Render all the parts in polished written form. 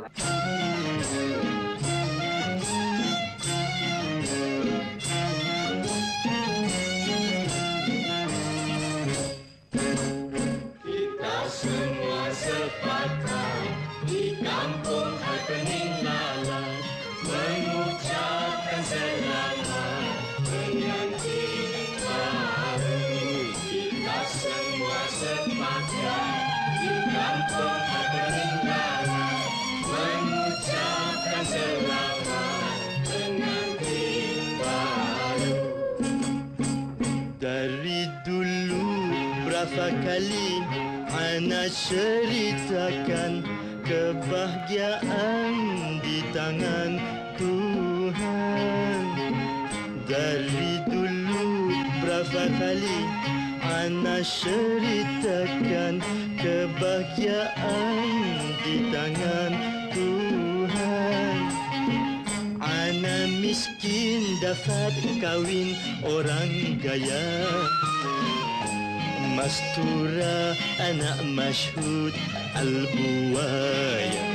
Kita semua sepakat di kampung Happening Lalat mengucapkan selamat pengantin baru. Kita semua sepakat di kampung Happening Lalat mengucapkan selamat pengantin baru. Dari dulu berapa kali ana ceritakan kebahagiaan di tangan Tuhan. Dari dulu berapa kali ana ceritakan kebahagiaan di tangan Tuhan. Ana miskin dapat kawin orang kaya, Mastura anak masyhud al-buaya.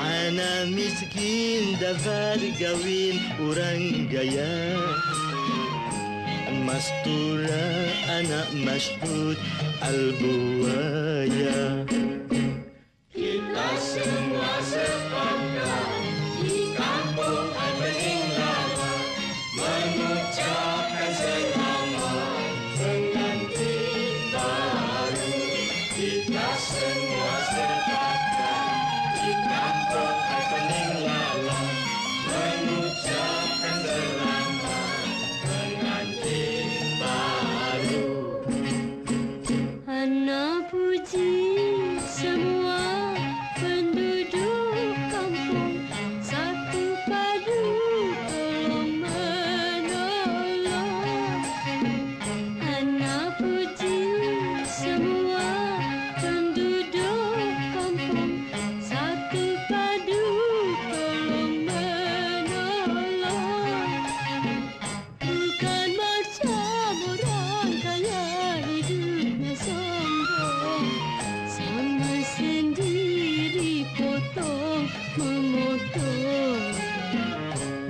Ana miskin dapat kawin orang kaya, Mastura anak masyhud al-buaya. Kita semua sepakat di kampung Happening Lalat mengucapkan selamat pengantin baru. Kita semua sepakat di kampung Happening Lalat mengucapkan selamat pengantin baru. Ana puji semua penduduk kampung satu padu tolong menolong. Ana puji semua penduduk kampung satu padu tolong menolong. Bukan macam orang kaya hidupnya sombong, sama sendiri potong memotong.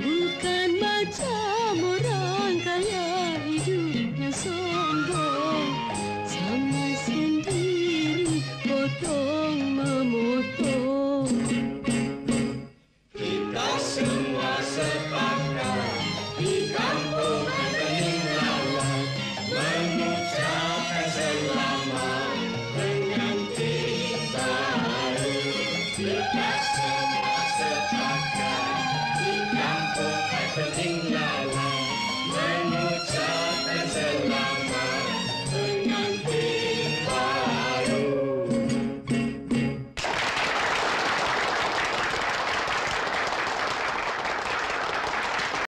Bukan macam orang kaya hidupnya sombong, sama sendiri potong memotong. Kita semua sepakat di kampung Happening Lalat mengucapkan selamat pengantin baru. Kita semua sepakat